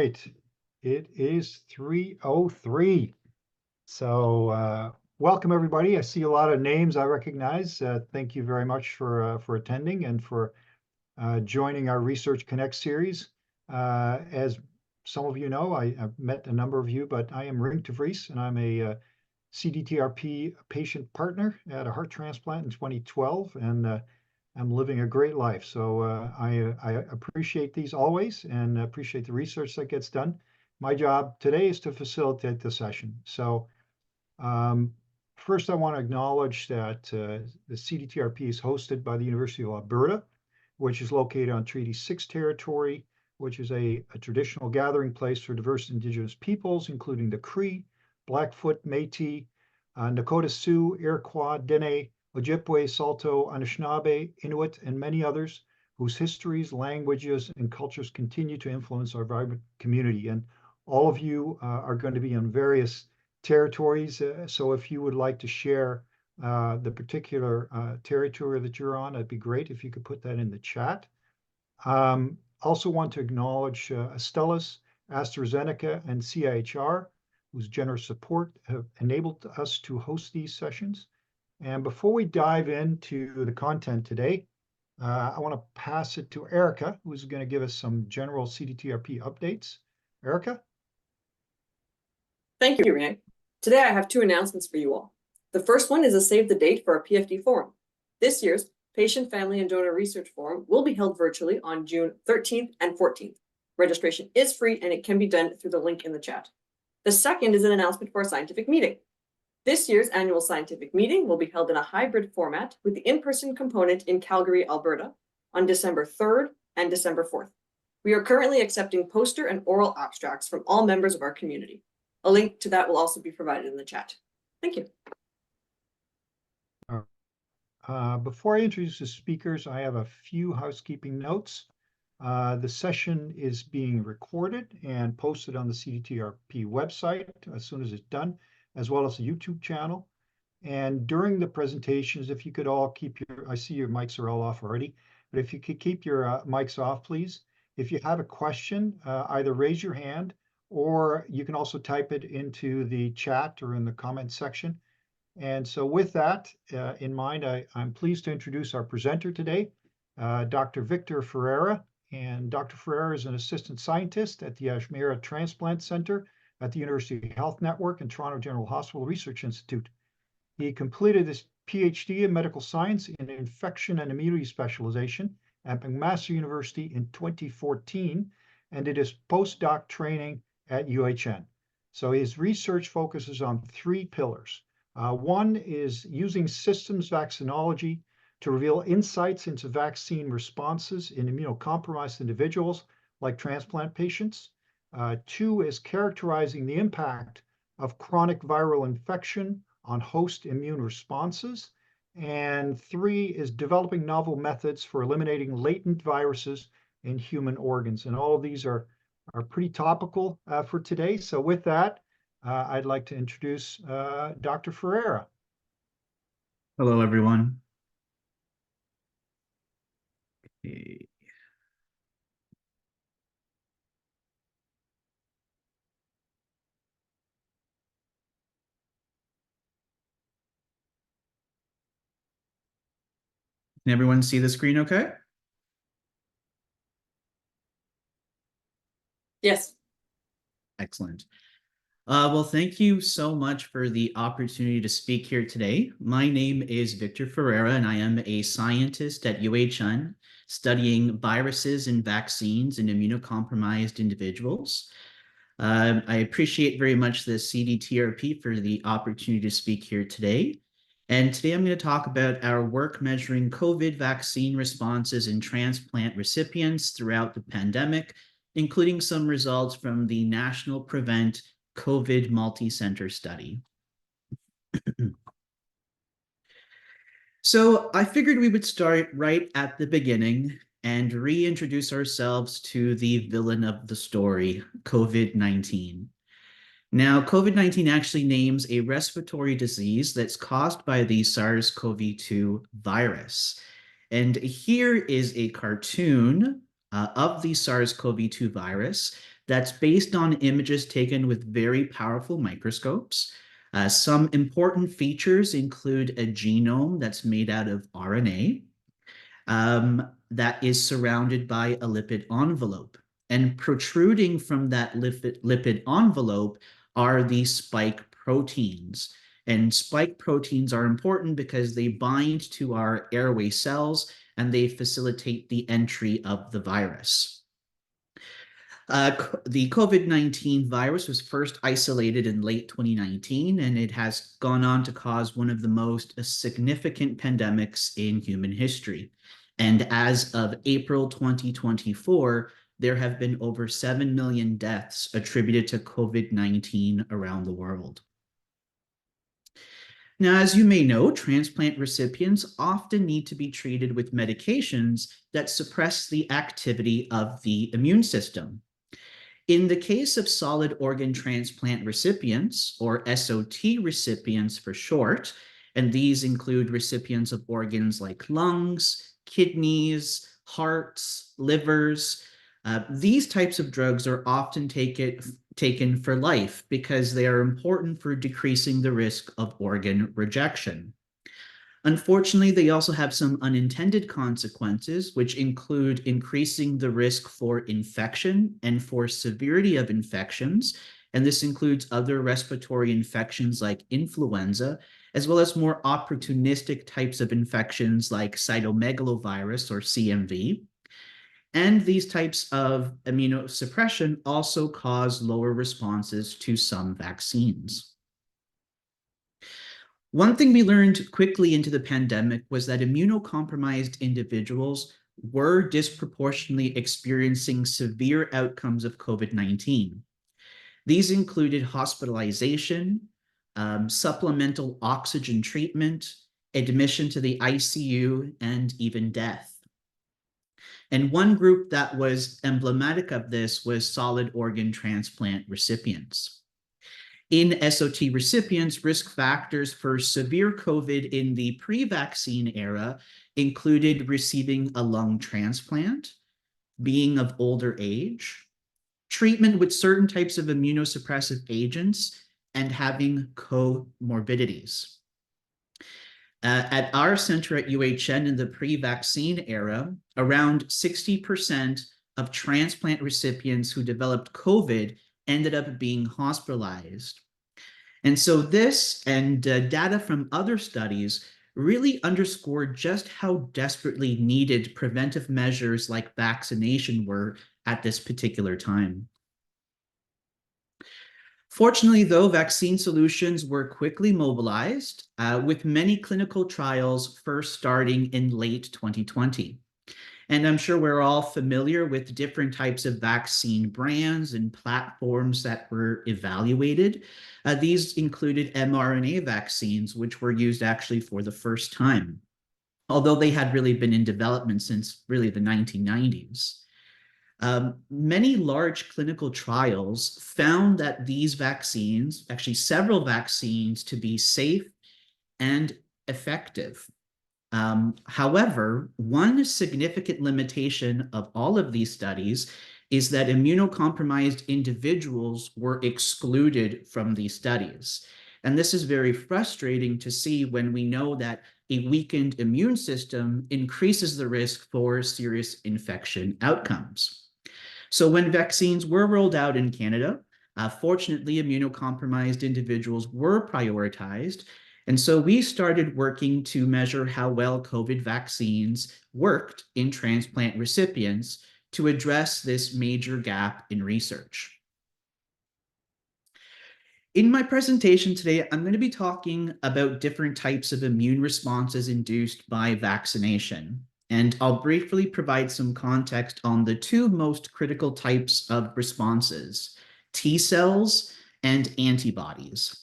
right. It is 3:03. So welcome everybody. I see a lot of names I recognize. Thank you very much for attending and for joining our Research Connect series. As some of you know, I've met a number of you, but I am Rink de Vries, and I'm a CDTRP patient partner at a heart transplant in 2012, and I'm living a great life. So I appreciate these always and appreciate the research that gets done. My job today is to facilitate the session. So first, I want to acknowledge that the CDTRP is hosted by the University of Alberta, which is located on Treaty 6 territory, which is a traditional gathering place for diverse Indigenous peoples, including the Cree, Blackfoot, Métis, Nakota Sioux, Iroquois, Dene, Ojibwe, Saulteaux, Anishinaabe, Inuit, and many others whose histories, languages, and cultures continue to influence our vibrant community. And all of you are going to be in various territories. So if you would like to share the particular territory that you're on, it'd be great if you could put that in the chat. Also want to acknowledge Astellas, AstraZeneca, and CIHR, whose generous support have enabled us to host these sessions. And before we dive into the content today, I want to pass it to Erica, who's going to give us some general CDTRP updates. Erica? Thank you, Ryan. Today I have two announcements for you all. The first one is a save the date for our PFD forum. This year's Patient, Family, and Donor Research Forum will be held virtually on June 13th and 14th. Registration is free and it can be done through the link in the chat. The second is an announcement for a scientific meeting. This year's annual scientific meeting will be held in a hybrid format with the in-person component in Calgary, Alberta on December 3rd and December 4th. We are currently accepting poster and oral abstracts from all members of our community. A link to that will also be provided in the chat. Thank you. Before I introduce the speakers, I have a few housekeeping notes. The session is being recorded and posted on the CDTRP website as soon as it's done, as well as the YouTube channel. And during the presentations, if you could all keep I see your mics are all off already, but if you could keep your mics off, please. If you have a question, either raise your hand or you can also type it into the chat or in the comment section. And so with that in mind, I'm pleased to introduce our presenter today, Dr. Victor Ferreira. And Dr. Ferreira is an assistant scientist at the Ajmera Transplant Centre at the University Health Network and Toronto General Hospital Research Institute. He completed his PhD in medical science in infection and immunity specialization at McMaster University in 2014 and did his postdoc training at UHN. So his research focuses on three pillars. One is using systems vaccinology to reveal insights into vaccine responses in immunocompromised individuals like transplant patients. Two is characterizing the impact of chronic viral infection on host immune responses. And three is developing novel methods for eliminating latent viruses in human organs. And all of these are pretty topical for today. So with that, I'd like to introduce Dr. Ferreira. Hello, everyone. Okay. Can everyone see the screen okay? Yes. Excellent. Well, thank you so much for the opportunity to speak here today. My name is Victor Ferreira, and I am a scientist at UHN studying viruses and vaccines in immunocompromised individuals. I appreciate very much the CDTRP for the opportunity to speak here today. And today I'm going to talk about our work measuring COVID vaccine responses in transplant recipients throughout the pandemic, including some results from the National Prevent COVID multi-center study. So I figured we would start right at the beginning and reintroduce ourselves to the villain of the story, COVID-19. Now, COVID-19 actually names a respiratory disease that's caused by the SARS-CoV-2 virus. And here is a cartoon of the SARS-CoV-2 virus that's based on images taken with very powerful microscopes. Some important features include a genome that's made out of RNA that is surrounded by a lipid envelope. And protruding from that lipid envelope are the spike proteins. And spike proteins are important because they bind to our airway cells and they facilitate the entry of the virus. The COVID-19 virus was first isolated in late 2019, and it has gone on to cause one of the most significant pandemics in human history. And as of April 2024, there have been over 7 million deaths attributed to COVID-19 around the world. Now, as you may know, transplant recipients often need to be treated with medications that suppress the activity of the immune system. In the case of solid organ transplant recipients, or SOT recipients for short, and these include recipients of organs like lungs, kidneys, hearts, livers, these types of drugs are often taken for life because they are important for decreasing the risk of organ rejection. Unfortunately, they also have some unintended consequences, which include increasing the risk for infection and for severity of infections. And this includes other respiratory infections like influenza, as well as more opportunistic types of infections like cytomegalovirus or CMV. And these types of immunosuppression also cause lower responses to some vaccines. One thing we learned quickly into the pandemic was that immunocompromised individuals were disproportionately experiencing severe outcomes of COVID-19. These included hospitalization, supplemental oxygen treatment, admission to the ICU, and even death. And one group that was emblematic of this was solid organ transplant recipients. In SOT recipients, risk factors for severe COVID in the pre-vaccine era included receiving a lung transplant, being of older age, treatment with certain types of immunosuppressive agents, and having comorbidities. At our center at UHN in the pre-vaccine era, around 60% of transplant recipients who developed COVID ended up being hospitalized. And so this and data from other studies really underscored just how desperately needed preventive measures like vaccination were at this particular time. Fortunately, though, vaccine solutions were quickly mobilized, with many clinical trials first starting in late 2020. And I'm sure we're all familiar with different types of vaccine brands and platforms that were evaluated. These included mRNA vaccines, which were used actually for the first time, although they had really been in development since really the 1990s. Many large clinical trials found that these vaccines, actually several vaccines, to be safe and effective. However, one significant limitation of all of these studies is that immunocompromised individuals were excluded from these studies. And this is very frustrating to see when we know that a weakened immune system increases the risk for serious infection outcomes. So when vaccines were rolled out in Canada, fortunately, immunocompromised individuals were prioritized. And so we started working to measure how well COVID vaccines worked in transplant recipients to address this major gap in research. In my presentation today, I'm going to be talking about different types of immune responses induced by vaccination. And I'll briefly provide some context on the two most critical types of responses, T cells and antibodies.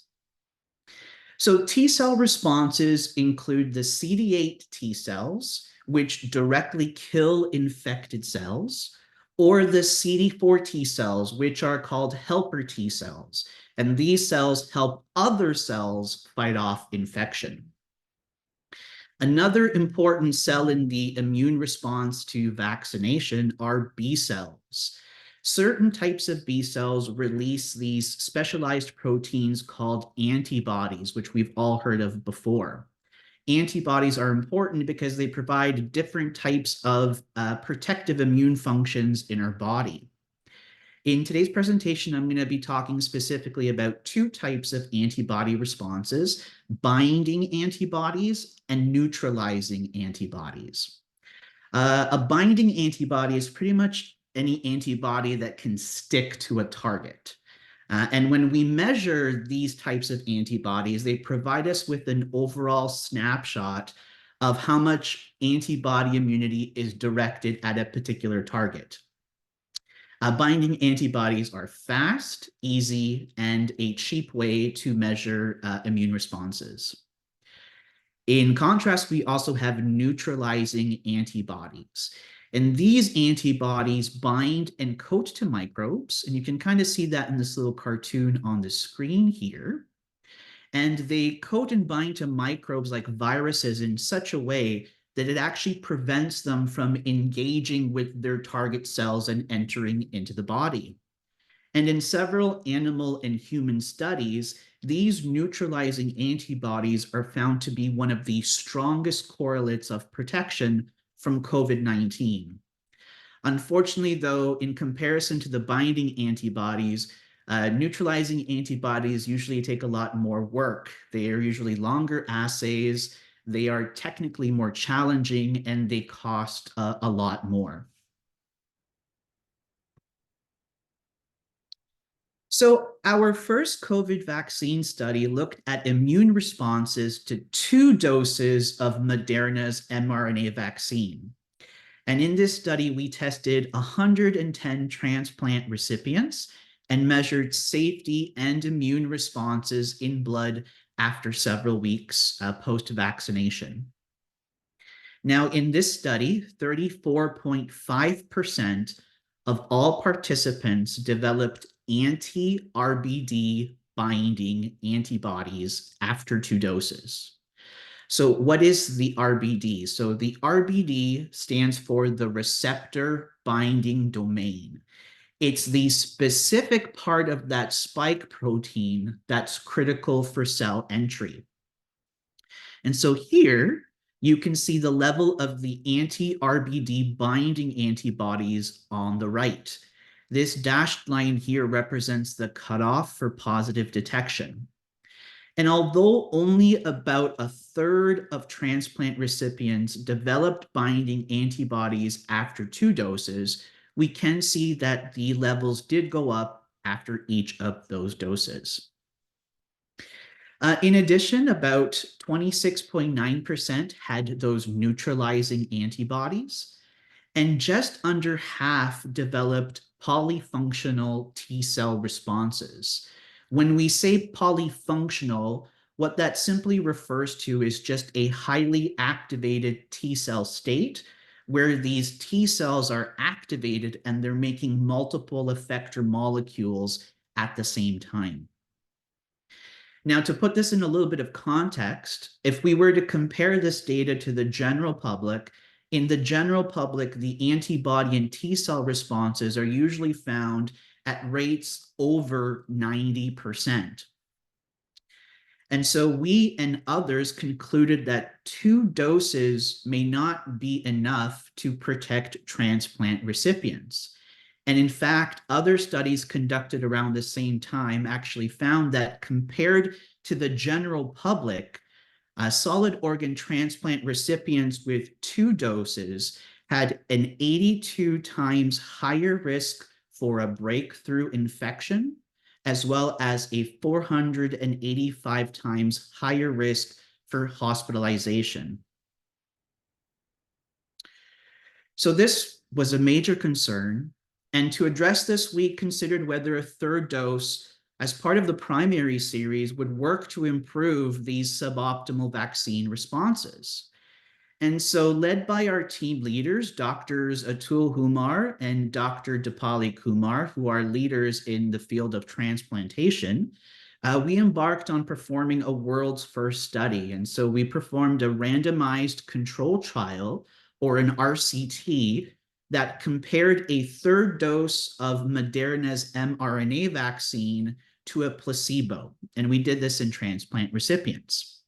So T cell responses include the CD8 T cells, which directly kill infected cells, or the CD4 T cells, which are called helper T cells. And these cells help other cells fight off infection. Another important cell in the immune response to vaccination are B cells. certain types of B cells release these specialized proteins called antibodies, which we've all heard of before. Antibodies are important because they provide different types of protective immune functions in our body. In today's presentation, I'm going to be talking specifically about two types of antibody responses: binding antibodies and neutralizing antibodies. A binding antibody is pretty much any antibody that can stick to a target. And when we measure these types of antibodies, they provide us with an overall snapshot of how much antibody immunity is directed at a particular target. Binding antibodies are fast, easy, and a cheap way to measure immune responses. In contrast, we also have neutralizing antibodies. And these antibodies bind and coat to microbes, and you can kind of see that in this little cartoon on the screen here. And they coat and bind to microbes like viruses in such a way that it actually prevents them from engaging with their target cells and entering into the body. And in several animal and human studies, these neutralizing antibodies are found to be one of the strongest correlates of protection from COVID-19. Unfortunately, though, in comparison to the binding antibodies, neutralizing antibodies usually take a lot more work. They are usually longer assays, they are technically more challenging, and they cost a lot more. So our first COVID vaccine study looked at immune responses to 2 doses of Moderna's mRNA vaccine. And in this study, we tested 110 transplant recipients and measured safety and immune responses in blood after several weeks post-vaccination. Now, in this study, 34.5% of all participants developed anti-RBD binding antibodies after 2 doses. So what is the RBD? So the RBD stands for the receptor binding domain. It's the specific part of that spike protein that's critical for cell entry. And so here you can see the level of the anti-RBD binding antibodies on the right. This dashed line here represents the cutoff for positive detection. And although only about 1/3 of transplant recipients developed binding antibodies after 2 doses, we can see that the levels did go up after each of those doses. In addition, about 26.9% had those neutralizing antibodies, and just under half developed polyfunctional T cell responses. When we say polyfunctional, what that simply refers to is just a highly activated T cell state where these T cells are activated and they're making multiple effector molecules at the same time. Now, to put this in a little bit of context, if we were to compare this data to the general public, in the general public, the antibody and T cell responses are usually found at rates over 90%. And so we and others concluded that 2 doses may not be enough to protect transplant recipients. And in fact, other studies conducted around the same time actually found that compared to the general public, solid organ transplant recipients with 2 doses had an 82 times higher risk for a breakthrough infection, as well as a 485 times higher risk for hospitalization. So this was a major concern. And to address this, we considered whether a 3rd dose as part of the primary series would work to improve these suboptimal vaccine responses. And so led by our team leaders, Drs. Atul Humar and Dr. Dipali Kumar, who are leaders in the field of transplantation, we embarked on performing a world's first study. And so we performed a randomized control trial, or an RCT, that compared a third dose of Moderna's mRNA vaccine to a placebo. And we did this in transplant recipients.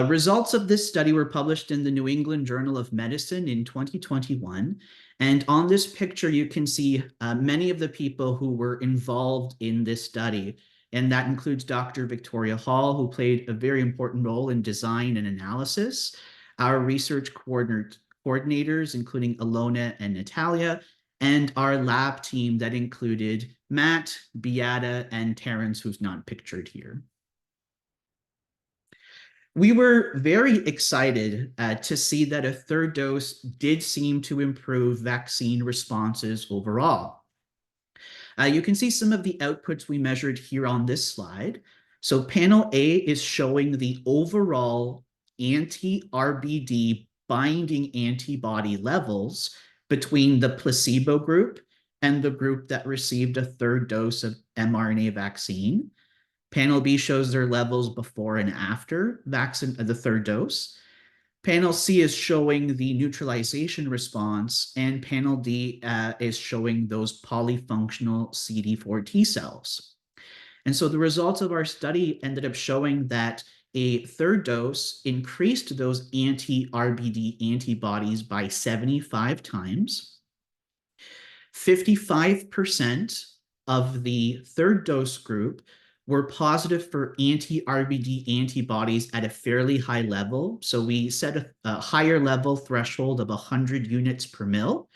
Results of this study were published in the New England Journal of Medicine in 2021. And on this picture, you can see many of the people who were involved in this study. And that includes Dr. Victoria Hall, who played a very important role in design and analysis, our research coordinators, including Alona and Natalia, and our lab team that included Matt, Beata, and Terrence, who's not pictured here. We were very excited to see that a third dose did seem to improve vaccine responses overall. You can see some of the outputs we measured here on this slide. So panel A is showing the overall anti-RBD binding antibody levels between the placebo group and the group that received a third dose of mRNA vaccine. Panel B shows their levels before and after the third dose. Panel C is showing the neutralization response, and panel D is showing those polyfunctional CD4 T cells. And so the results of our study ended up showing that a third dose increased those anti-RBD antibodies by 75 times. 55% of the third dose group were positive for anti-RBD antibodies at a fairly high level. So we set a higher level threshold of 100 units per mil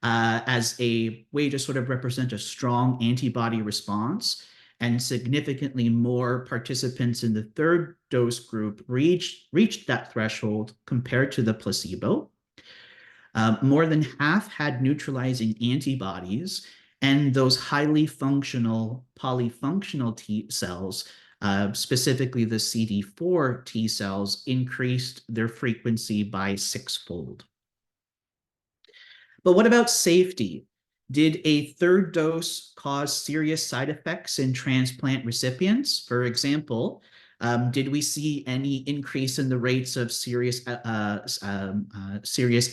as a way to sort of represent a strong antibody response. And significantly more participants in the third dose group reached that threshold compared to the placebo. More than half had neutralizing antibodies, and those highly functional polyfunctional T cells, specifically the CD4 T cells, increased their frequency by 6-fold. But what about safety? Did a third dose cause serious side effects in transplant recipients? For example, did we see any increase in the rates of serious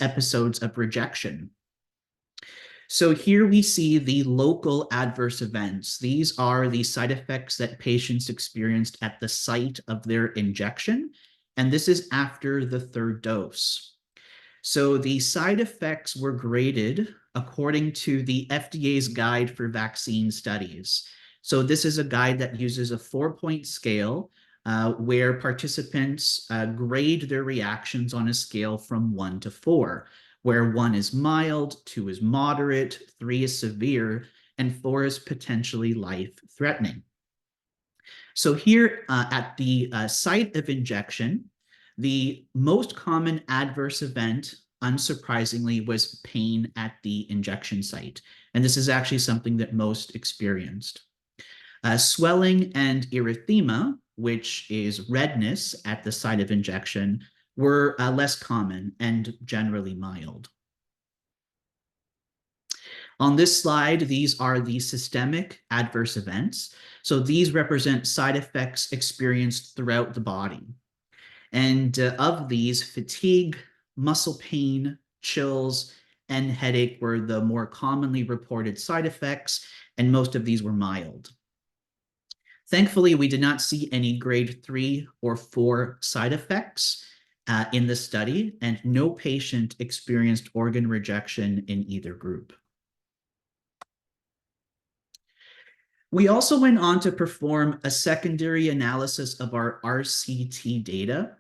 episodes of rejection? So here we see the local adverse events. These are the side effects that patients experienced at the site of their injection, and this is after the third dose. So the side effects were graded according to the FDA's Guide for Vaccine Studies. So this is a guide that uses a 4-point scale where participants grade their reactions on a scale from 1 to 4, where 1 is mild, 2 is moderate, 3 is severe, and 4 is potentially life-threatening. So here at the site of injection, the most common adverse event, unsurprisingly, was pain at the injection site. And this is actually something that most experienced. Swelling and erythema, which is redness at the site of injection, were less common and generally mild. On this slide, these are the systemic adverse events. So these represent side effects experienced throughout the body. And of these, fatigue, muscle pain, chills, and headache were the more commonly reported side effects, and most of these were mild. Thankfully, we did not see any grade 3 or 4 side effects in the study, and no patient experienced organ rejection in either group. We also went on to perform a secondary analysis of our RCT data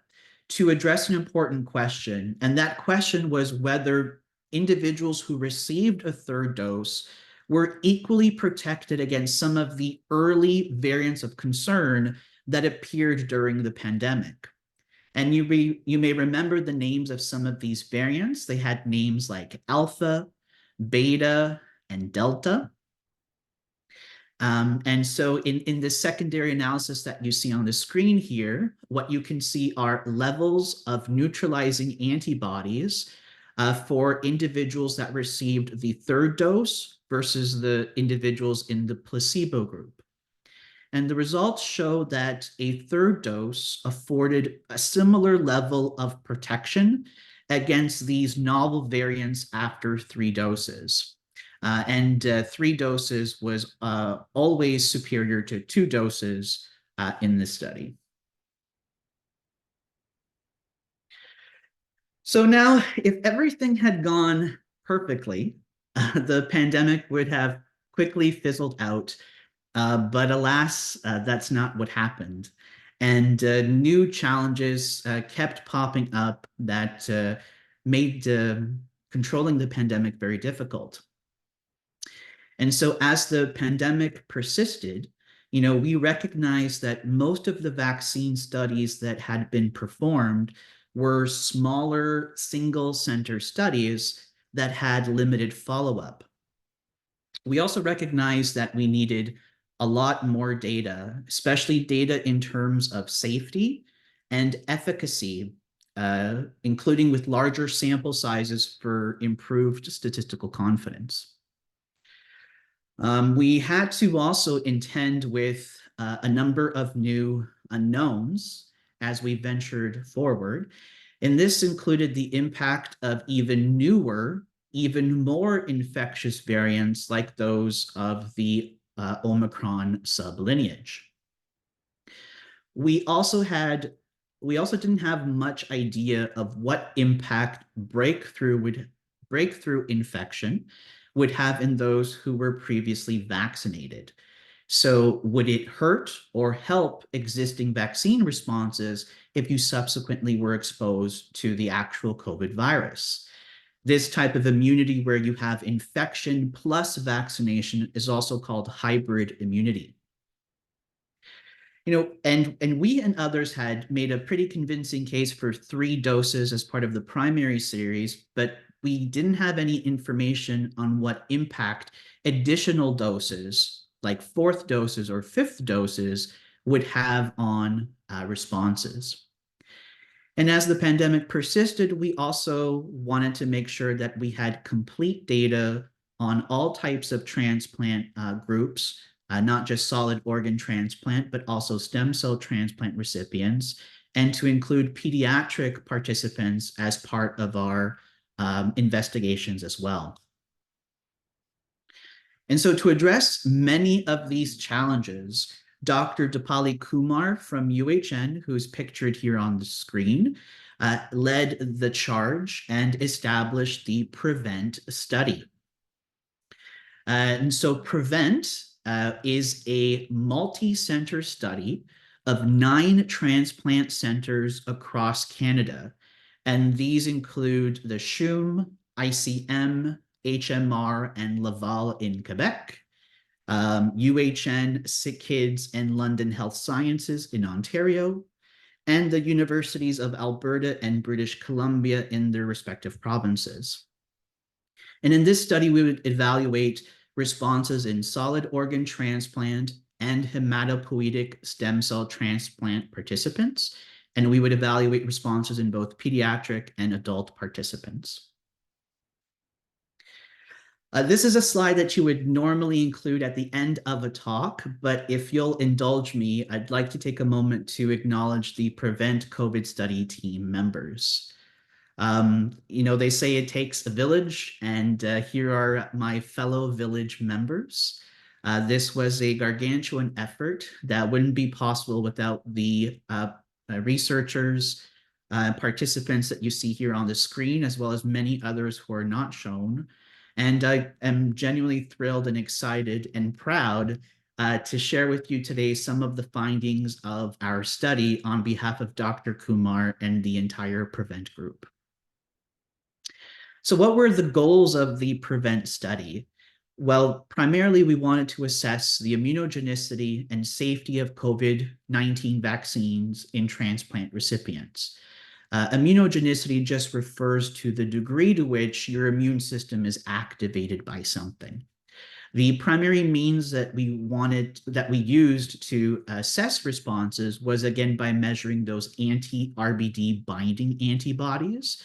to address an important question, and that question was whether individuals who received a third dose were equally protected against some of the early variants of concern that appeared during the pandemic. And you may remember the names of some of these variants. They had names like Alpha, Beta, and Delta. And so in the secondary analysis that you see on the screen here, what you can see are levels of neutralizing antibodies for individuals that received the third dose versus the individuals in the placebo group. And the results show that a third dose afforded a similar level of protection against these novel variants after 3 doses. 3 doses was always superior to 2 doses in this study. So now, if everything had gone perfectly, the pandemic would have quickly fizzled out. But alas, that's not what happened. And new challenges kept popping up that made controlling the pandemic very difficult. And so as the pandemic persisted, we recognized that most of the vaccine studies that had been performed were smaller single center studies that had limited follow-up. We also recognized that we needed a lot more data, especially data in terms of safety and efficacy, including with larger sample sizes for improved statistical confidence. We had to also intend with a number of new unknowns as we ventured forward, and this included the impact of even newer, even more infectious variants like those of the Omicron sublineage. We also didn't have much idea of what impact breakthrough infection would have in those who were previously vaccinated. So would it hurt or help existing vaccine responses if you subsequently were exposed to the actual COVID virus? This type of immunity where you have infection plus vaccination is also called hybrid immunity. And we and others had made a pretty convincing case for 3 doses as part of the primary series, but we didn't have any information on what impact additional doses, like 4th doses or 5th doses, would have on responses. And as the pandemic persisted, we also wanted to make sure that we had complete data on all types of transplant groups, not just solid organ transplant, but also stem cell transplant recipients, and to include pediatric participants as part of our investigations as well. And so to address many of these challenges, Dr. Dipali Kumar from UHN, who's pictured here on the screen, led the charge and established the PREVENT study. And so PREVENT is a multi-center study of 9 transplant centers across Canada. And these include the CHUM, ICM, HMR, and Laval in Quebec, UHN, Sick Kids, and London Health Sciences in Ontario, and the universities of Alberta and British Columbia in their respective provinces. And in this study, we would evaluate responses in solid organ transplant and hematopoietic stem cell transplant participants, and we would evaluate responses in both pediatric and adult participants. This is a slide that you would normally include at the end of a talk, but if you'll indulge me, I'd like to take a moment to acknowledge the PREVENT COVID study team members. They say it takes a village, and here are my fellow village members. This was a gargantuan effort that wouldn't be possible without the researchers, participants that you see here on the screen, as well as many others who are not shown. And I am genuinely thrilled and excited and proud to share with you today some of the findings of our study on behalf of Dr. Kumar and the entire PREVENT group. So what were the goals of the PREVENT study? Well, primarily we wanted to assess the immunogenicity and safety of COVID-19 vaccines in transplant recipients. Immunogenicity just refers to the degree to which your immune system is activated by something. The primary means that we used to assess responses was again by measuring those anti-RBD binding antibodies,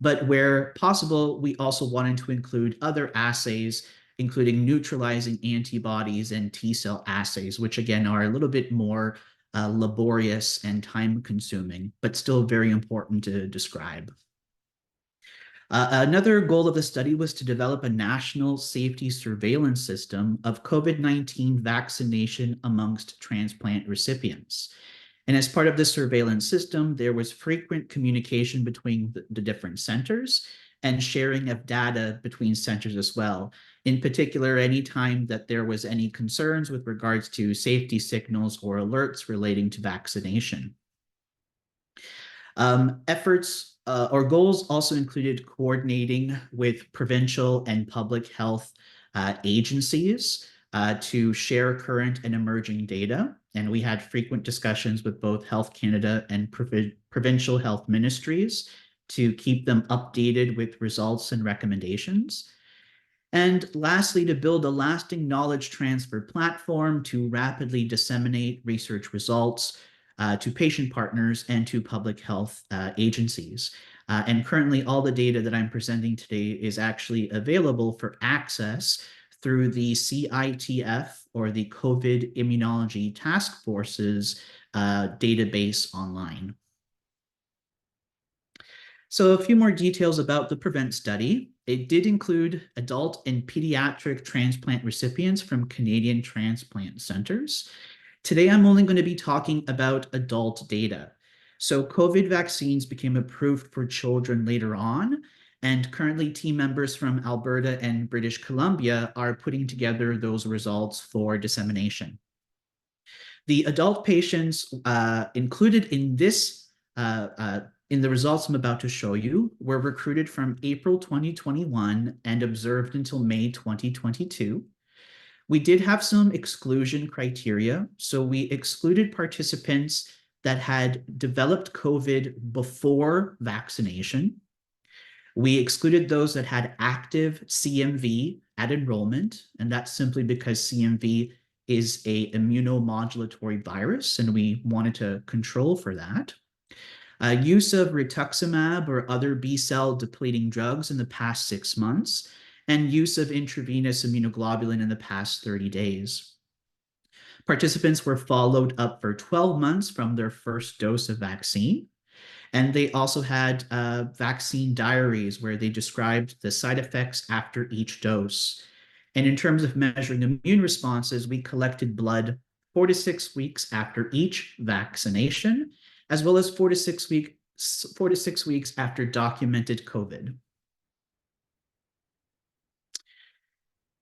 but where possible, we also wanted to include other assays, including neutralizing antibodies and T-cell assays, which again are a little bit more laborious and time-consuming, but still very important to describe. Another goal of the study was to develop a national safety surveillance system of COVID-19 vaccination amongst transplant recipients. And as part of this surveillance system, there was frequent communication between the different centers and sharing of data between centers as well. In particular, anytime that there was any concerns with regards to safety signals or alerts relating to vaccination. Efforts or goals also included coordinating with provincial and public health agencies to share current and emerging data. And we had frequent discussions with both Health Canada and provincial health ministries to keep them updated with results and recommendations. And lastly, to build a lasting knowledge transfer platform to rapidly disseminate research results to patient partners and to public health agencies. And currently, all the data that I'm presenting today is actually available for access through the CITF, or the COVID Immunology Task Force's database online. So a few more details about the PREVENT study. It did include adult and pediatric transplant recipients from Canadian transplant centers. Today, I'm only going to be talking about adult data. So COVID vaccines became approved for children later on, and currently team members from Alberta and British Columbia are putting together those results for dissemination. The adult patients included in this in the results I'm about to show you were recruited from April 2021 and observed until May 2022. We did have some exclusion criteria. So we excluded participants that had developed COVID before vaccination. We excluded those that had active CMV at enrollment, and that's simply because CMV is an immunomodulatory virus, and we wanted to control for that. Use of rituximab or other B-cell depleting drugs in the past 6 months, and use of intravenous immunoglobulin in the past 30 days. Participants were followed up for 12 months from their first dose of vaccine, and they also had vaccine diaries where they described the side effects after each dose. And in terms of measuring immune responses, we collected blood 4 to 6 weeks after each vaccination, as well as 4 to 6 weeks after documented COVID.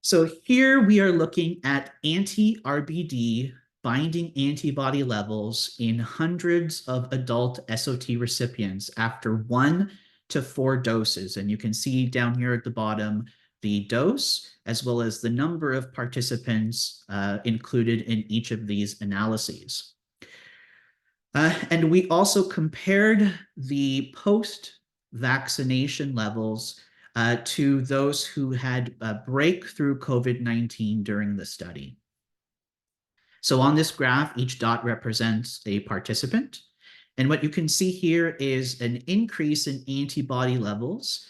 So here we are looking at anti-RBD binding antibody levels in hundreds of adult SOT recipients after 1 to 4 doses. And you can see down here at the bottom the dose, as well as the number of participants included in each of these analyses. And we also compared the post-vaccination levels to those who had breakthrough COVID-19 during the study. So on this graph, each dot represents a participant. And what you can see here is an increase in antibody levels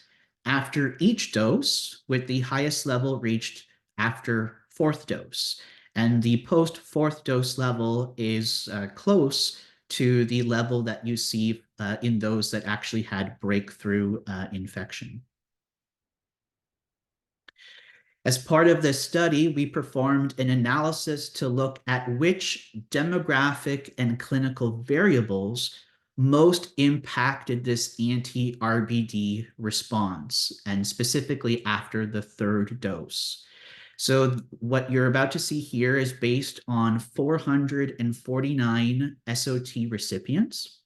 after each dose, with the highest level reached after 4th dose. And the post-4th dose level is close to the level that you see in those that actually had breakthrough infection. As part of this study, we performed an analysis to look at which demographic and clinical variables most impacted this anti-RBD response, and specifically after the 3rd dose. So what you're about to see here is based on 449 SOT recipients.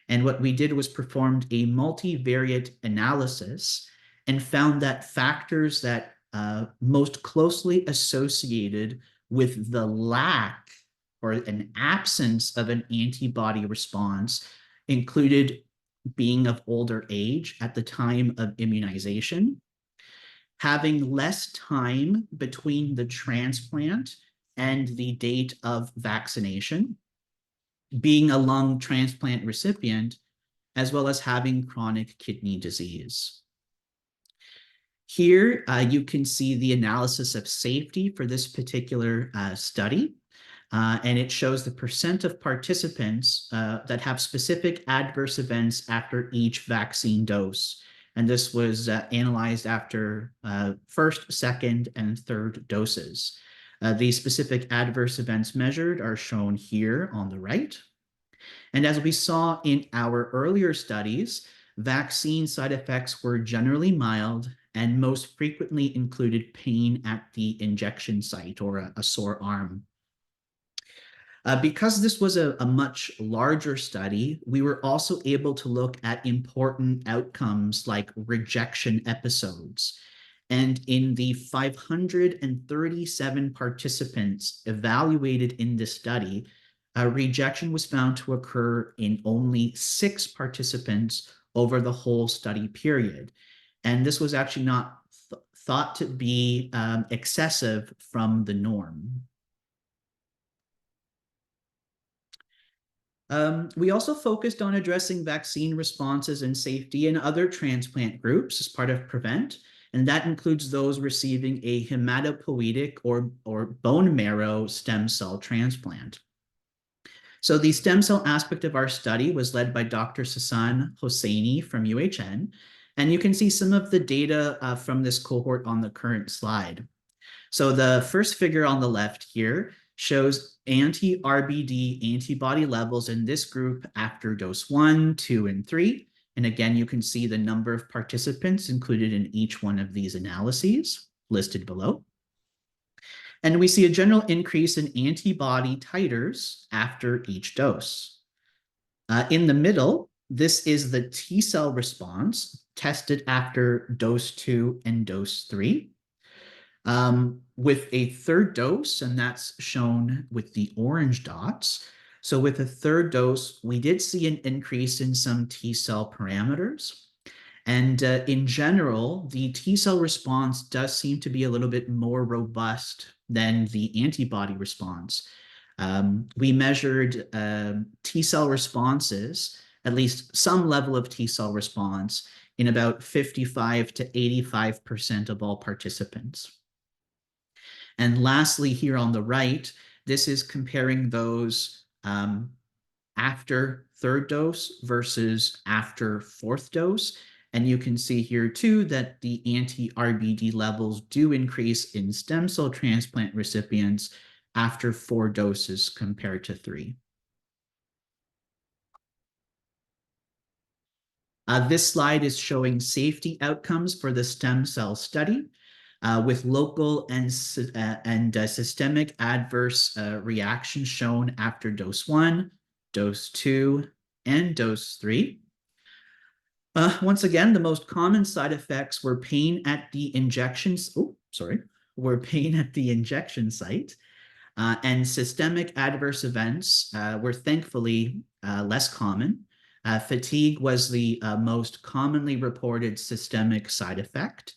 And what we did was performed a multivariate analysis and found that factors that most closely associated with the lack or an absence of an antibody response included being of older age at the time of immunization, having less time between the transplant and the date of vaccination, being a lung transplant recipient, as well as having chronic kidney disease. Here, you can see the analysis of safety for this particular study, and it shows the percent of participants that have specific adverse events after each vaccine dose. and this was analyzed after first, second, and third doses. The specific adverse events measured are shown here on the right. And as we saw in our earlier studies, vaccine side effects were generally mild and most frequently included pain at the injection site or a sore arm. Because this was a much larger study, we were also able to look at important outcomes like rejection episodes. And in the 537 participants evaluated in this study, rejection was found to occur in only 6 participants over the whole study period. And this was actually not thought to be excessive from the norm. We also focused on addressing vaccine responses and safety in other transplant groups as part of PREVENT, and that includes those receiving a hematopoietic or bone marrow stem cell transplant. So the stem cell aspect of our study was led by Dr. Sasan Hosseini from UHN, and you can see some of the data from this cohort on the current slide. So the first figure on the left here shows anti-RBD antibody levels in this group after dose 1, 2, and 3. And again, you can see the number of participants included in each one of these analyses listed below. And we see a general increase in antibody titers after each dose. In the middle, this is the T cell response tested after dose 2 and dose 3. With a third dose, and that's shown with the orange dots. So with a third dose, we did see an increase in some T cell parameters. And in general, the T cell response does seem to be a little bit more robust than the antibody response. We measured T cell responses, at least some level of T cell response, in about 55 to 85% of all participants. And lastly, here on the right, this is comparing those after third dose versus after fourth dose. And you can see here too that the anti-RBD levels do increase in stem cell transplant recipients after 4 doses compared to 3. This slide is showing safety outcomes for the stem cell study. With local and systemic adverse reactions shown after dose 1, dose 2, and dose 3. Once again, the most common side effects were pain at the injection site, and systemic adverse events were thankfully less common. Fatigue was the most commonly reported systemic side effect.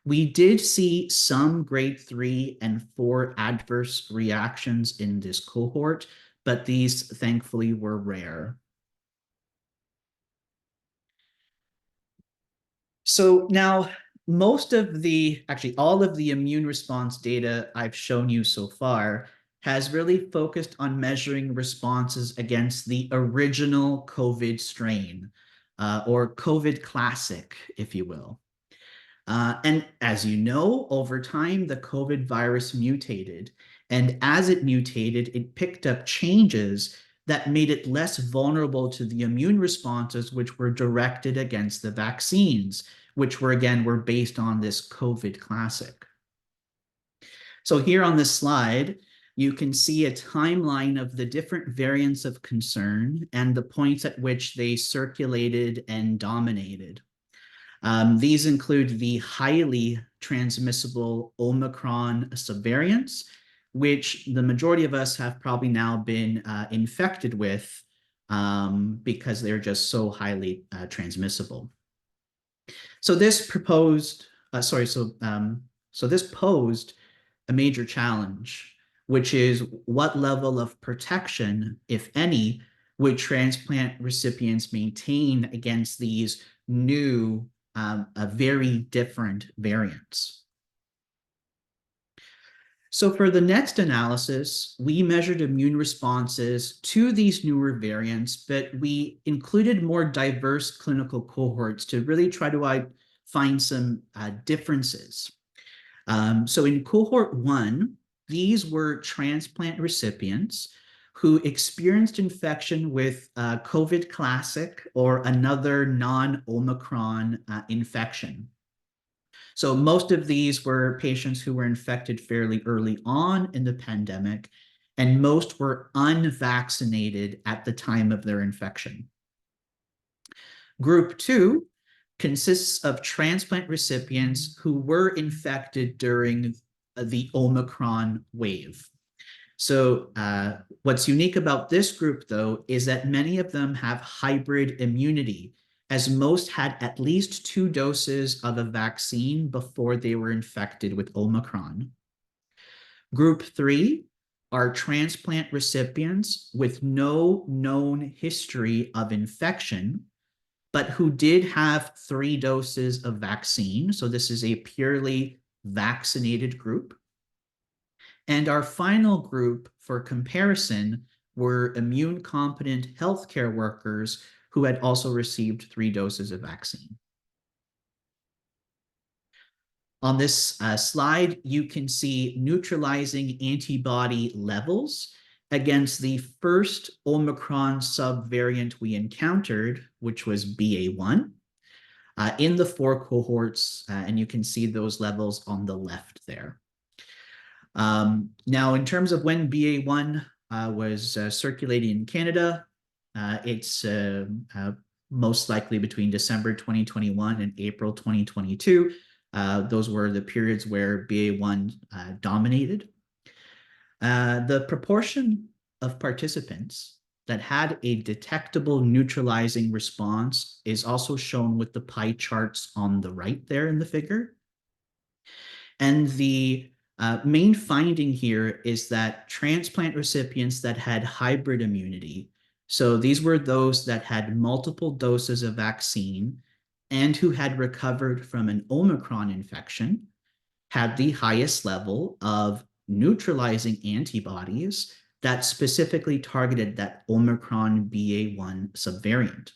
We did see some grade 3 and 4 adverse reactions in this cohort, but these thankfully were rare. So now actually all of the immune response data I've shown you so far has really focused on measuring responses against the original COVID strain, or COVID classic, if you will. And as you know, over time, the COVID virus mutated. And as it mutated, it picked up changes that made it less vulnerable to the immune responses, which were directed against the vaccines, which were based on this COVID classic. So here on this slide, you can see a timeline of the different variants of concern and the points at which they circulated and dominated. These include the highly transmissible Omicron subvariants, which the majority of us have probably now been infected with because they're just so highly transmissible. So this posed a major challenge, which is what level of protection, if any, would transplant recipients maintain against these new very different variants. So for the next analysis, we measured immune responses to these newer variants, but we included more diverse clinical cohorts to really try to find some differences. So in cohort 1, these were transplant recipients who experienced infection with COVID classic or another non-Omicron infection. So most of these were patients who were infected fairly early on in the pandemic, and most were unvaccinated at the time of their infection. Group 2 consists of transplant recipients who were infected during the Omicron wave. So what's unique about this group, though, is that many of them have hybrid immunity, as most had at least 2 doses of a vaccine before they were infected with Omicron. Group 3 are transplant recipients with no known history of infection, but who did have 3 doses of vaccine. So this is a purely vaccinated group. And our final group for comparison were immune competent healthcare workers who had also received 3 doses of vaccine. On this slide, you can see neutralizing antibody levels against the first Omicron subvariant we encountered, which was BA.1, in the 4 cohorts, and you can see those levels on the left there. Now, in terms of when BA.1 was circulating in Canada, it's most likely between December 2021 and April 2022. Those were the periods where BA.1 dominated. The proportion of participants that had a detectable neutralizing response is also shown with the pie charts on the right there in the figure. And the main finding here is that transplant recipients that had hybrid immunity, so these were those that had multiple doses of vaccine and who had recovered from an Omicron infection, had the highest level of neutralizing antibodies that specifically targeted that Omicron BA.1 subvariant.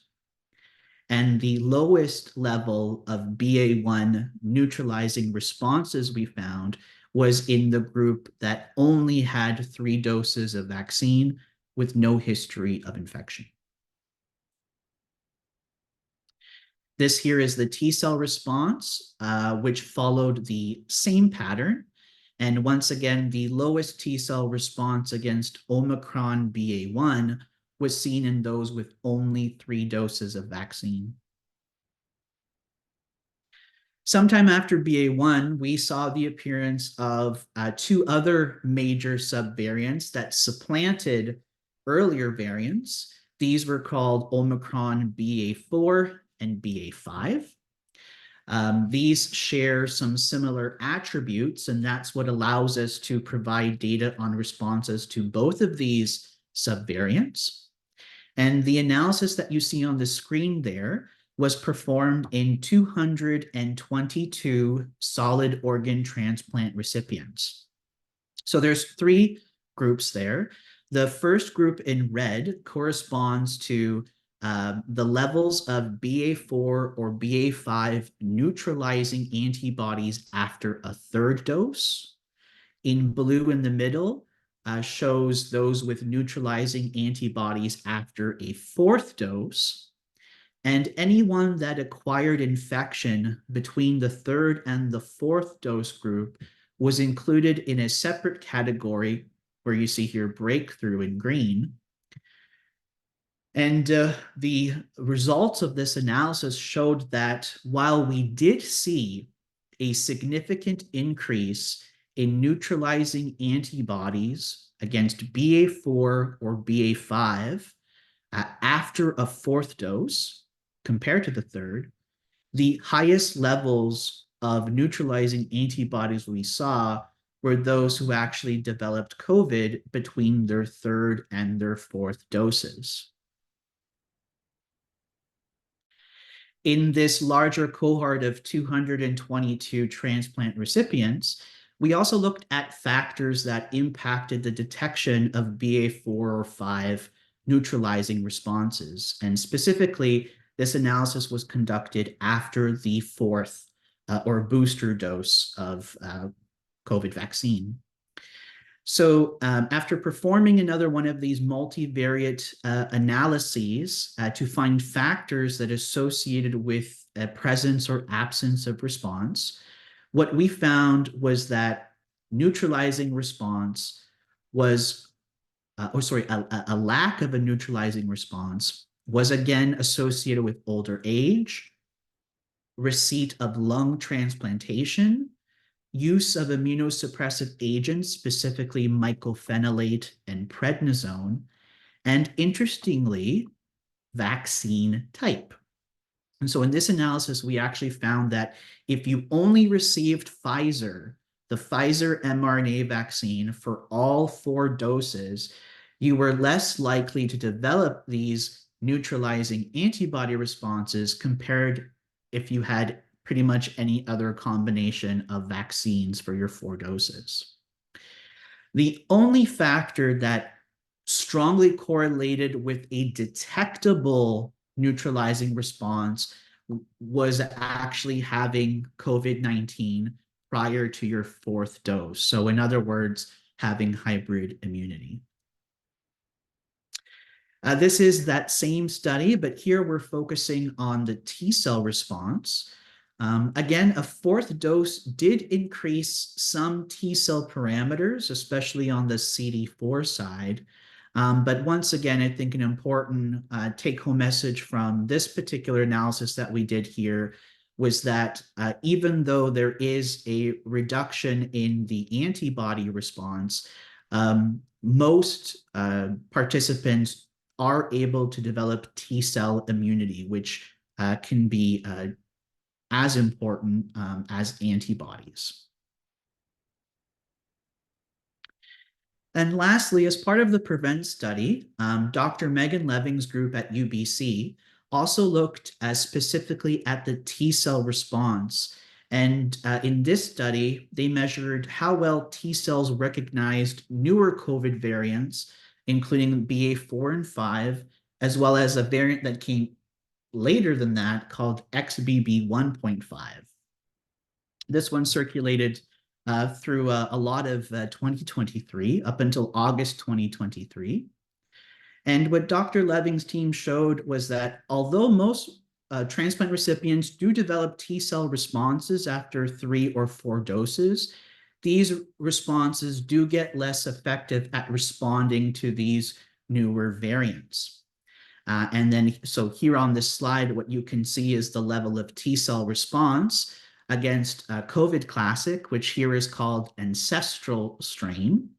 And the lowest level of BA.1 neutralizing responses we found was in the group that only had 3 doses of vaccine with no history of infection. This here is the T cell response, which followed the same pattern. And once again, the lowest T cell response against Omicron BA.1 was seen in those with only 3 doses of vaccine. Sometime after BA.1, we saw the appearance of 2 other major subvariants that supplanted earlier variants. These were called Omicron BA.4 and BA.5. These share some similar attributes, and that's what allows us to provide data on responses to both of these subvariants. And the analysis that you see on the screen there was performed in 222 solid organ transplant recipients. So there's 3 groups there. The first group in red corresponds to the levels of BA.4 or BA.5 neutralizing antibodies after a 3rd dose. In blue in the middle shows those with neutralizing antibodies after a 4th dose. And anyone that acquired infection between the 3rd and the 4th dose group was included in a separate category where you see here breakthrough in green. And the results of this analysis showed that while we did see a significant increase in neutralizing antibodies against BA.4 or BA.5 after a 4th dose, compared to the 3rd, the highest levels of neutralizing antibodies we saw were those who actually developed COVID between their 3rd and their 4th doses. In this larger cohort of 222 transplant recipients, We also looked at factors that impacted the detection of BA4 or 5 neutralizing responses. And specifically, this analysis was conducted after the fourth or booster dose of COVID vaccine. So after performing another one of these multivariate analyses to find factors that associated with presence or absence of response, what we found was that neutralizing response was, a lack of a neutralizing response was again associated with older age, receipt of lung transplantation, use of immunosuppressive agents, specifically mycophenolate and prednisone, and interestingly, vaccine type. And so in this analysis, we actually found that if you only received Pfizer, the Pfizer mRNA vaccine for all 4 doses, you were less likely to develop these neutralizing antibody responses compared if you had pretty much any other combination of vaccines for your 4 doses. The only factor that strongly correlated with a detectable neutralizing response was actually having COVID-19 prior to your 4th dose. So in other words, having hybrid immunity. This is that same study, but here we're focusing on the T cell response. Again, a 4th dose did increase some T cell parameters, especially on the CD4 side. But once again, I think an important take-home message from this particular analysis that we did here was that even though there is a reduction in the antibody response, most participants are able to develop T cell immunity, which can be as important as antibodies. And lastly, as part of the PREVENT study, Dr. Megan Leving's group at UBC also looked specifically at the T cell response. And in this study, they measured how well T cells recognized newer COVID variants, including BA4 and 5, as well as a variant that came later than that called XBB 1.5. This one circulated through a lot of 2023 up until August 2023. And what Dr. Leving's team showed was that although most transplant recipients do develop T cell responses after 3 or 4 doses, these responses do get less effective at responding to these newer variants. And then, so here on this slide, what you can see is the level of T cell response against COVID Classic, which here is called ancestral strain,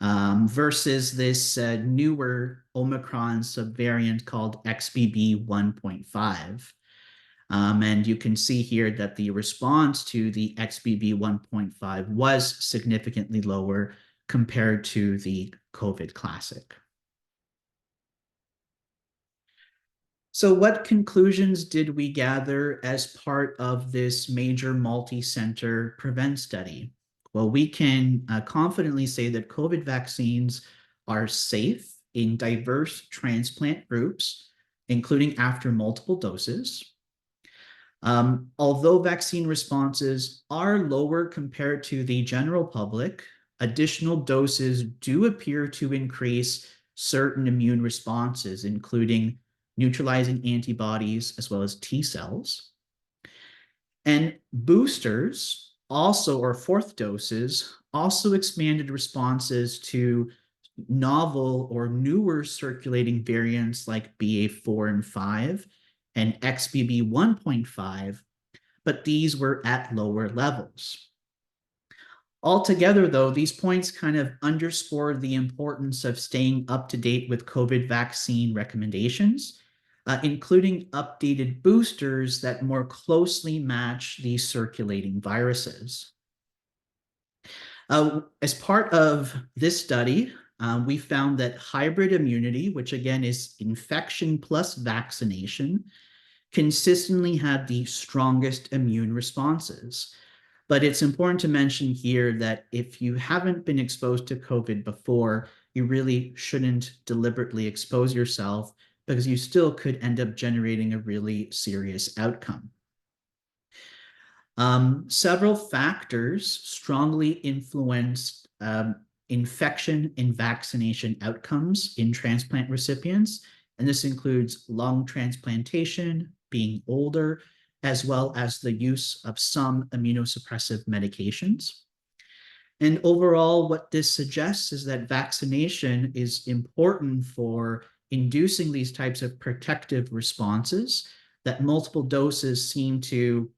versus this newer Omicron subvariant called XBB 1.5. And you can see here that the response to the XBB 1.5 was significantly lower compared to the COVID Classic. So what conclusions did we gather as part of this major multi-center PREVENT study? Well, we can confidently say that COVID vaccines are safe in diverse transplant groups, including after multiple doses. Although vaccine responses are lower compared to the general public, additional doses do appear to increase certain immune responses, including neutralizing antibodies as well as T cells. And boosters also, or 4th doses, also expanded responses to novel or newer circulating variants like BA4 and 5 and XBB 1.5, but these were at lower levels. Altogether, though, these points kind of underscore the importance of staying up to date with COVID vaccine recommendations, including updated boosters that more closely match these circulating viruses. As part of this study, we found that hybrid immunity, which again is infection plus vaccination, consistently had the strongest immune responses. But it's important to mention here that if you haven't been exposed to COVID before, you really shouldn't deliberately expose yourself because you still could end up generating a really serious outcome. Several factors strongly influence infection and vaccination outcomes in transplant recipients, and this includes lung transplantation, being older, as well as the use of some immunosuppressive medications. And overall, what this suggests is that vaccination is important for inducing these types of protective responses, that multiple doses seem to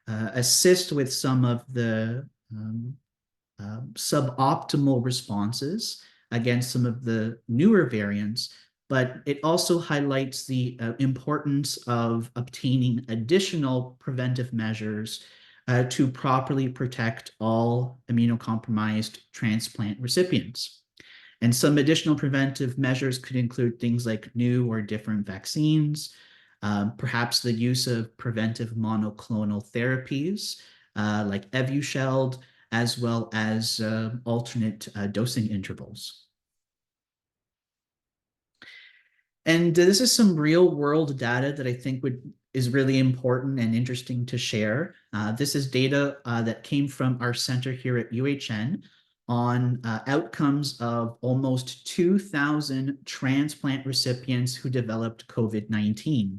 assist with some of the suboptimal responses against some of the newer variants, but it also highlights the importance of obtaining additional preventive measures to properly protect all immunocompromised transplant recipients. And some additional preventive measures could include things like new or different vaccines, perhaps the use of preventive monoclonal therapies like Evusheld, as well as alternate dosing intervals. And this is some real world data that I think is really important and interesting to share. This is data that came from our center here at UHN on outcomes of almost 2,000 transplant recipients who developed COVID-19.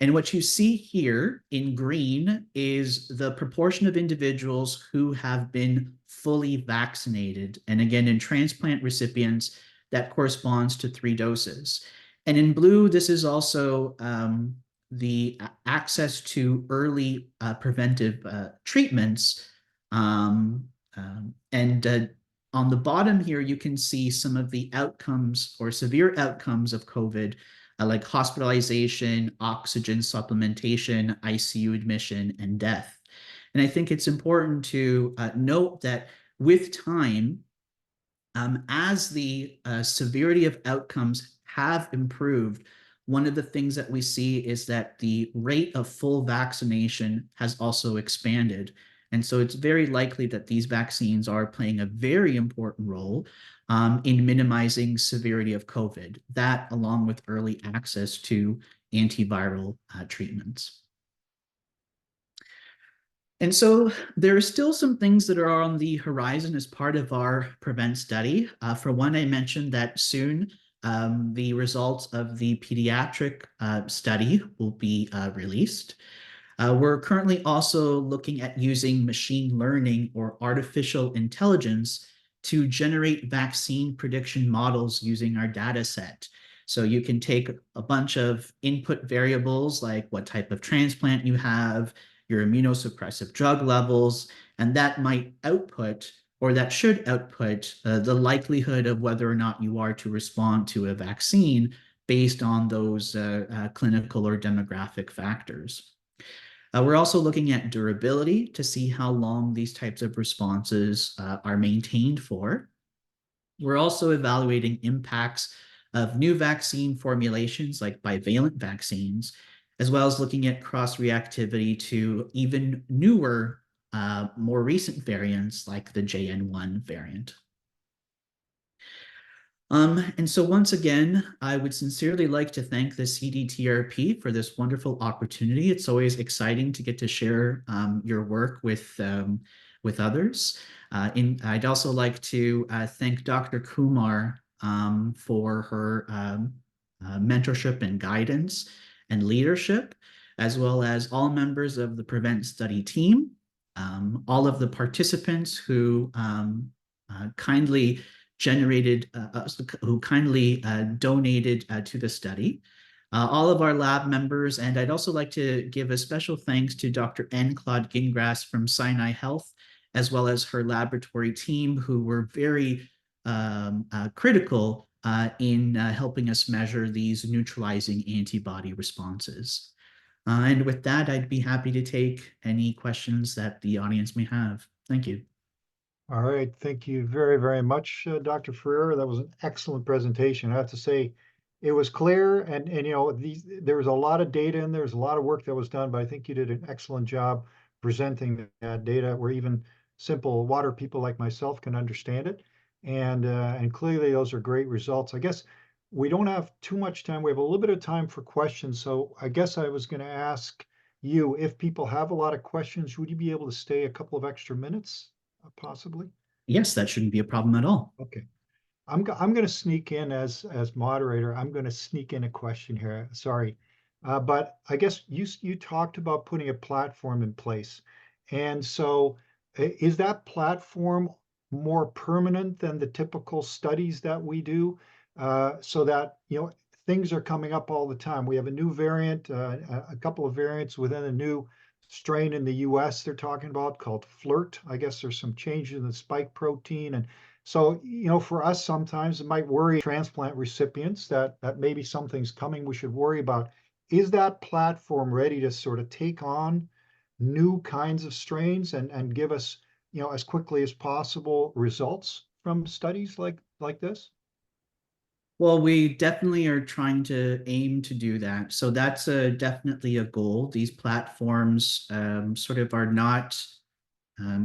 And what you see here in green is the proportion of individuals who have been fully vaccinated. And again, in transplant recipients, that corresponds to 3 doses. And in blue, this is also the access to early preventive treatments. On the bottom here, you can see some of the outcomes or severe outcomes of COVID, like hospitalization, oxygen supplementation, ICU admission, and death. And I think it's important to note that with time, as the severity of outcomes have improved, one of the things that we see is that the rate of full vaccination has also expanded. And so it's very likely that these vaccines are playing a very important role in minimizing severity of COVID, that along with early access to antiviral treatments. And so there are still some things that are on the horizon as part of our PREVENT study. For one, I mentioned that soon the results of the pediatric study will be released. We're currently also looking at using machine learning or artificial intelligence to generate vaccine prediction models using our data set. So you can take a bunch of input variables like what type of transplant you have, your immunosuppressive drug levels, and that might output, or that should output, the likelihood of whether or not you are to respond to a vaccine based on those clinical or demographic factors. We're also looking at durability to see how long these types of responses are maintained for. We're also evaluating impacts of new vaccine formulations like bivalent vaccines, as well as looking at cross-reactivity to even newer, more recent variants like the JN1 variant. And so once again, I would sincerely like to thank the CDTRP for this wonderful opportunity. It's always exciting to get to share your work with others. I'd also like to thank Dr. Kumar for her mentorship and guidance and leadership, as well as all members of the PREVENT study team, all of the participants who kindly donated to the study, all of our lab members, and I'd also like to give a special thanks to Dr. N. Claude Gingras from Sinai Health, as well as her laboratory team, who were very critical in helping us measure these neutralizing antibody responses. And with that, I'd be happy to take any questions that the audience may have. Thank you. All right, thank you very, very much, Dr. Ferreira. That was an excellent presentation. I have to say, it was clear, and there was a lot of data and there's a lot of work that was done, but I think you did an excellent job presenting that data where even simple water people like myself can understand it. And clearly those are great results. I guess we don't have too much time. We have a little bit of time for questions. So I guess I was going to ask you, if people have a lot of questions, would you be able to stay a couple of extra minutes, possibly? Yes, that shouldn't be a problem at all. Okay. I'm going to sneak in as moderator. I'm going to sneak in a question here. Sorry, but I guess you talked about putting a platform in place, and so is that platform more permanent than the typical studies that we do? So that things are coming up all the time. We have a new variant, a couple of variants within a new strain in the U.S. they're talking about called FLIRT. I guess there's some changes in the spike protein and so, for us, sometimes it might worry transplant recipients that maybe something's coming we should worry about. Is that platform ready to sort of take on new kinds of strains and give us, as quickly as possible results from studies like this? Well, we definitely are trying to aim to do that. So that's definitely a goal. These platforms sort of are not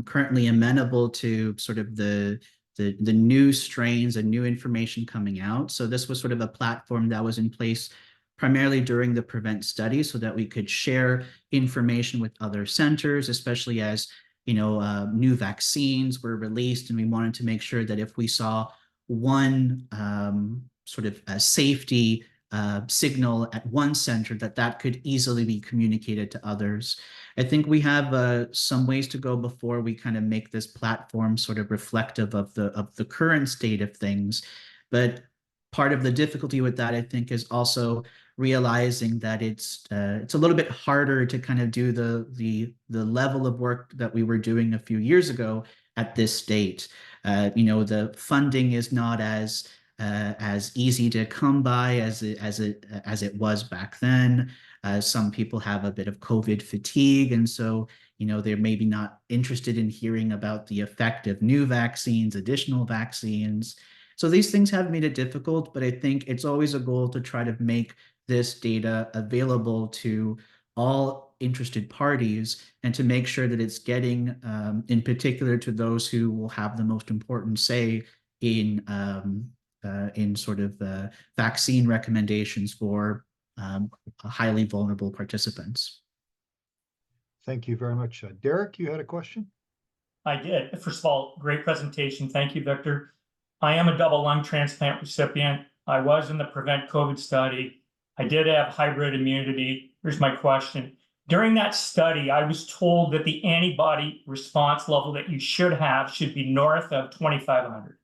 currently amenable to sort of the new strains and new information coming out. So this was sort of a platform that was in place primarily during the PREVENT study so that we could share information with other centers, especially as new vaccines were released, and we wanted to make sure that if we saw one sort of a safety signal at one center, that could easily be communicated to others. I think we have some ways to go before we kind of make this platform sort of reflective of the current state of things. But part of the difficulty with that, I think, is also realizing that it's a little bit harder to kind of do the level of work that we were doing a few years ago at this state. The funding is not as easy to come by as it was back then. Some people have a bit of COVID fatigue, and so they're maybe not interested in hearing about the effect of new vaccines, additional vaccines. So these things have made it difficult, but I think it's always a goal to try to make this data available to all interested parties and to make sure that it's getting, in particular, to those who will have the most important say in sort of vaccine recommendations for highly vulnerable participants. Thank you very much. Derek, you had a question? I did. First of all, great presentation. Thank you, Victor. I am a double lung transplant recipient. I was in the PREVENT COVID study. I did have hybrid immunity. Here's my question. During that study, I was told that the antibody response level that you should have should be north of 2,500.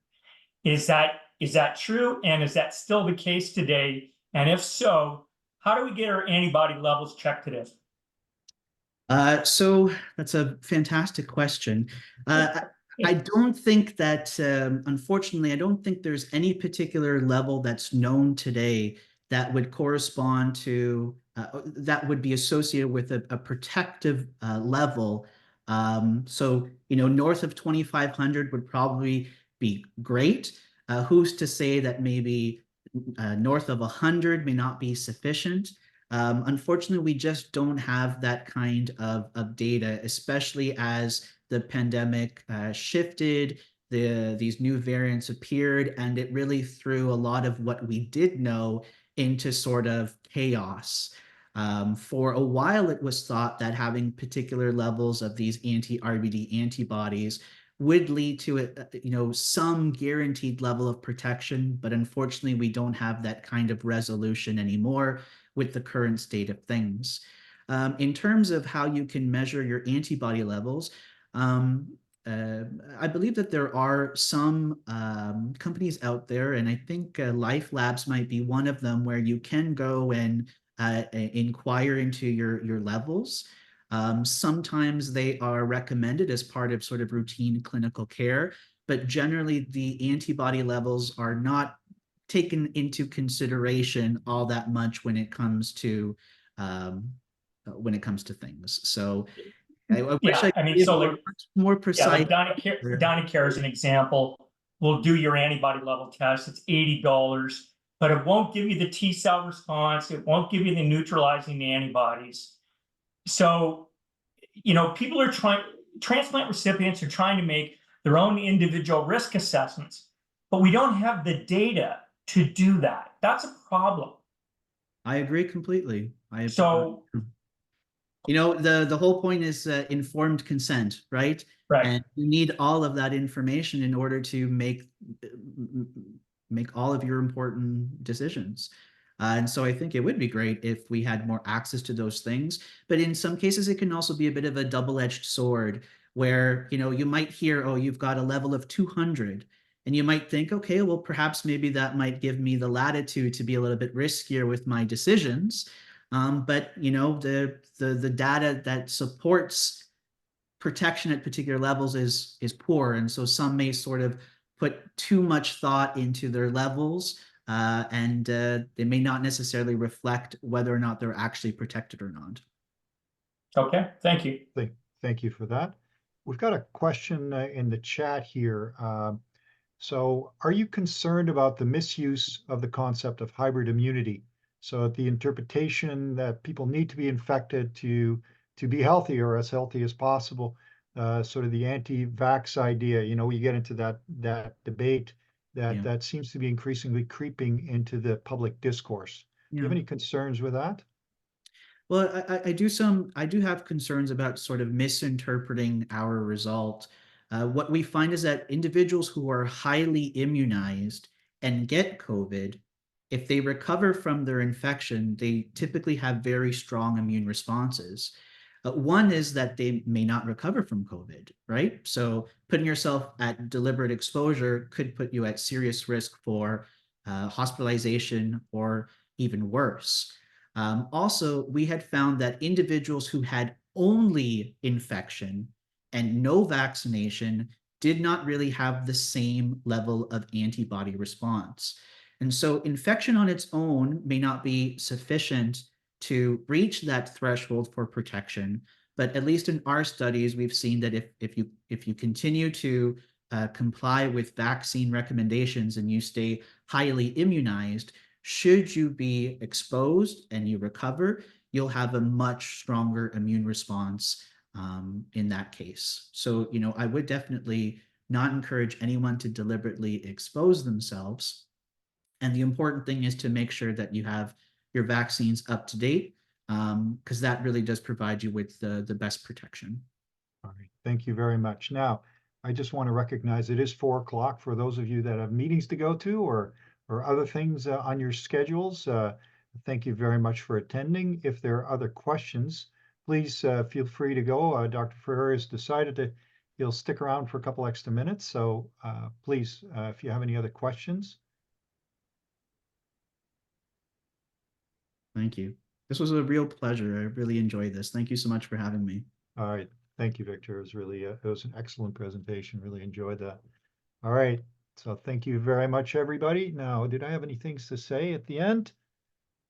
Is that true? And is that still the case today? And if so, how do we get our antibody levels checked today? So that's a fantastic question. I don't think that, unfortunately, I don't think there's any particular level that's known today that would correspond to, that would be associated with a protective level. So, north of 2,500 would probably be great. Who's to say that maybe north of 100 may not be sufficient? Unfortunately, we just don't have that kind of data, especially as the pandemic shifted, these new variants appeared, and it really threw a lot of what we did know into sort of chaos. For a while, it was thought that having particular levels of these anti-RBD antibodies would lead to some guaranteed level of protection, but unfortunately, we don't have that kind of resolution anymore with the current state of things. In terms of how you can measure your antibody levels, I believe that there are some companies out there, and I think Life Labs might be one of them, where you can go and inquire into your levels. Sometimes they are recommended as part of sort of routine clinical care, but generally the antibody levels are not taken into consideration all that much when it comes to things. So I wish I could be more precise. DonaCare is an example. We'll do your antibody level test. It's $80, but it won't give you the T cell response. It won't give you the neutralizing antibodies. So, people are transplant recipients are trying to make their own individual risk assessments, but we don't have the data to do that. That's a problem. I agree completely. So, the whole point is informed consent, right? right. And you need all of that information in order to make all of your important decisions. And so I think it would be great if we had more access to those things. But in some cases, it can also be a bit of a double-edged sword where, you might hear, oh, you've got a level of 200. And you might think, okay, well, perhaps maybe that might give me the latitude to be a little bit riskier with my decisions. But the data that supports protection at particular levels is poor, and so some may sort of put too much thought into their levels, and they may not necessarily reflect whether or not they're actually protected or not. Okay, thank you. Thank you for that. We've got a question in the chat here. So are you concerned about the misuse of the concept of hybrid immunity? So the interpretation that people need to be infected to be healthy or as healthy as possible, sort of the anti-vax idea, we get into that debate that seems to be increasingly creeping into the public discourse. Do you have any concerns with that? Well, I do have concerns about sort of misinterpreting our result. What we find is that individuals who are highly immunized and get COVID, if they recover from their infection, they typically have very strong immune responses. One is that they may not recover from COVID, right? So putting yourself at deliberate exposure could put you at serious risk for hospitalization or even worse. Also, we had found that individuals who had only infection and no vaccination did not really have the same level of antibody response. And so infection on its own may not be sufficient to reach that threshold for protection, but at least in our studies, we've seen that if you continue to comply with vaccine recommendations and you stay highly immunized, should you be exposed and you recover, you'll have a much stronger immune response in that case. So, I would definitely not encourage anyone to deliberately expose themselves. And the important thing is to make sure that you have your vaccines up to date, because that really does provide you with the best protection. All right, thank you very much. Now, I just want to recognize it is 4 o'clock for those of you that have meetings to go to or other things on your schedules. Thank you very much for attending. If there are other questions, please feel free to go. Dr. Ferreira has decided he'll stick around for a couple extra minutes. So please, if you have any other questions. Thank you. This was a real pleasure. I really enjoyed this. Thank you so much for having me. All right. Thank you, Victor. It was really, it was an excellent presentation. Really enjoyed that. All right. So thank you very much, everybody. Now, did I have any things to say at the end?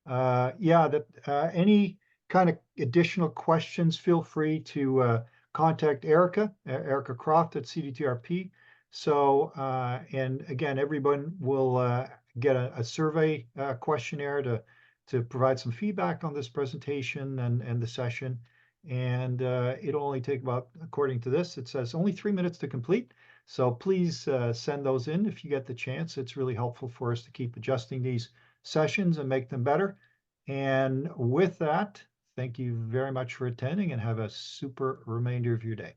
Any kind of additional questions, feel free to contact Erica Croft at CDTRP. So, and again, everyone will get a survey questionnaire to provide some feedback on this presentation and the session. And it'll only take about, according to this, it says only 3 minutes to complete. So please send those in if you get the chance. It's really helpful for us to keep adjusting these sessions and make them better. And with that, thank you very much for attending and have a super remainder of your day.